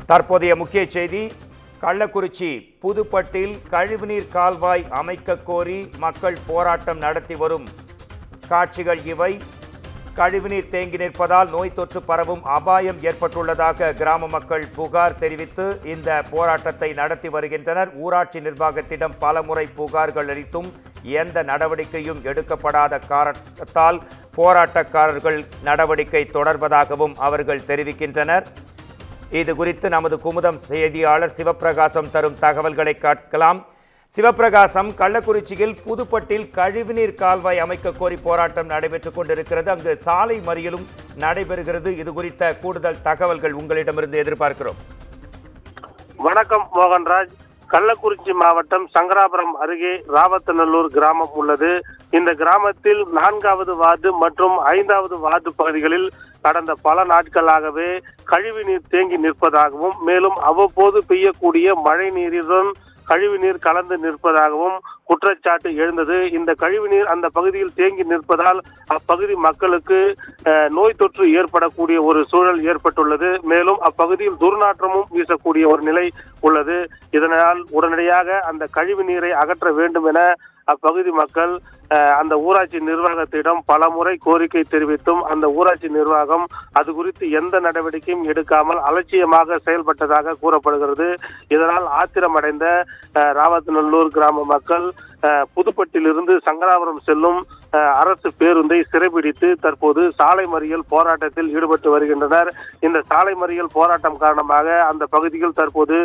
தற்போதைய முக்கிய செய்தி. கள்ளக்குறிச்சி புதுப்பட்டில் கழிவுநீர் கால்வாய் அமைக்க கோரி மக்கள் போராட்டம் நடத்தி வரும் காட்சிகள் இவை. கழிவுநீர் தேங்கி நிற்பதால் நோய் தொற்று பரவும் அபாயம் ஏற்பட்டுள்ளதாக கிராம மக்கள் புகார் தெரிவித்து இந்த போராட்டத்தை நடத்தி வருகின்றனர். ஊராட்சி நிர்வாகத்திடம் பலமுறை புகார்கள் அளித்தும் எந்த நடவடிக்கையும் எடுக்கப்படாத காரணத்தால் போராட்டக்காரர்கள் நடவடிக்கை தொடர்வதாகவும் அவர்கள் தெரிவிக்கின்றனர். இது குறித்து நமது குமுதம் செய்தியாளர் சிவபிரகாசம் தரும் தகவல்களை கேட்கலாம். சிவபிரகாசம், கள்ளக்குறிச்சியில் புதுப்பட்டில் கழிவுநீர் கால்வாய் அமைக்க கோரி போராட்டம் நடைபெற்றுக் கொண்டிருக்கிறது. அங்கு சாலை மறியலும் நடைபெறுகிறது. இது குறித்த கூடுதல் தகவல்கள் உங்களிடமிருந்து எதிர்பார்க்கிறோம். வணக்கம் மோகன்ராஜ். கள்ளக்குறிச்சி மாவட்டம் சங்கராபுரம் அருகே ராவத்தநல்லூர் கிராமம் உள்ளது. இந்த கிராமத்தில் 4வது வார்டு மற்றும் 5வது வார்டு பகுதிகளில் கடந்த பல நாட்களாகவே கழிவுநீர் தேங்கி நிற்பதாகவும், மேலும் அவ்வப்போது பெய்யக்கூடிய மழை நீருடன் கழிவுநீர் கலந்து நிற்பதாகவும் குற்றச்சாட்டு எழுந்தது. இந்த கழிவுநீர் அந்த பகுதியில் தேங்கி நிற்பதால் அப்பகுதி மக்களுக்கு நோய் தொற்று ஏற்படக்கூடிய ஒரு சூழல் ஏற்பட்டுள்ளது. மேலும் அப்பகுதியில் துர்நாற்றமும் வீசக்கூடிய ஒரு நிலை உள்ளது. இதனால் உடனடியாக அந்த கழிவு நீரை அகற்ற வேண்டும் என அப்பகுதி மக்கள் அந்த ஊராட்சி நிர்வாகத்திடம் பலமுறை கோரிக்கை தெரிவித்தும் அந்த ஊராட்சி நிர்வாகம் அது குறித்து எந்த நடவடிக்கையும் எடுக்காமல் அலட்சியமாக செயல்பட்டதாக கூறப்படுகிறது. இதனால் ஆத்திரமடைந்த ராவத்தநல்லூர் கிராம மக்கள் புதுப்பட்டிலிருந்து சங்கராபுரம் செல்லும் அரசு பேருந்தை சிறைபிடித்து தற்போது சாலை மறியல் போராட்டத்தில் ஈடுபட்டு வருகின்றனர். இந்த சாலை மறியல் போராட்டம் காரணமாக அந்த பகுதியில் தற்போது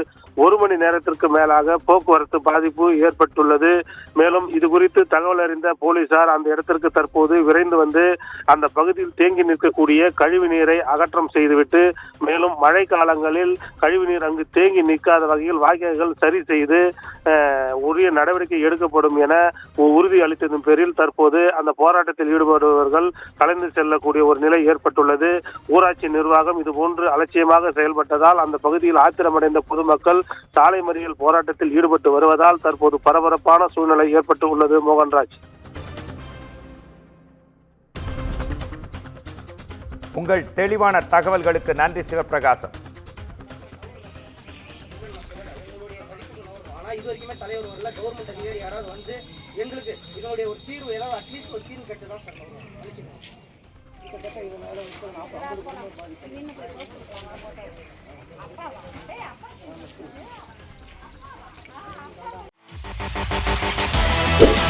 1 மணி நேரத்திற்கு மேலாக போக்குவரத்து பாதிப்பு ஏற்பட்டுள்ளது. மேலும் இது குறித்து தகவல் அறிந்த போலீசார் அந்த இடத்திற்கு தற்போது விரைந்து வந்து அந்த பகுதியில் தேங்கி நிற்கக்கூடிய கழிவு நீரை அகற்றம் செய்துவிட்டு, மேலும் மழை காலங்களில் கழிவுநீர் அங்கு தேங்கி நிற்காத வகையில் வாய்க்கால்கள் சரி செய்து உரிய நடவடிக்கை எடுக்கப்படும் என உறுதி அளித்ததன் பேரில் தற்போது அந்த போராட்டத்தில் ஈடுபடுபவர்கள் கலைந்து செல்லக்கூடிய ஒரு நிலை ஏற்பட்டுள்ளது. ஊராட்சி நிர்வாகம் இதுபோன்று அலட்சியமாக செயல்பட்டதால் அந்த பகுதியில் ஆத்திரமடைந்த பொதுமக்கள் சாலை மறியல் போராட்டத்தில் ஈடுபட்டு வருவதால் தற்போது பரபரப்பான சூழ்நிலை ஏற்பட்டு உள்ளது. மோகன்ராஜ், உங்கள் தெளிவான தகவல்களுக்கு நன்றி சிவபிரகாசம். இது வரைக்குமே தலைவர் வரல, கவர்மெண்ட் அதிகாரி யாராவது வந்து எங்களுக்கு இதனுடைய ஒரு தீர்வு ஏதாவது அட்லீஸ்ட் ஒரு தீர்வு கிடைச்சதான் சார் நினைச்சுக்கோங்க. கிட்டத்தட்ட இதனால 40-50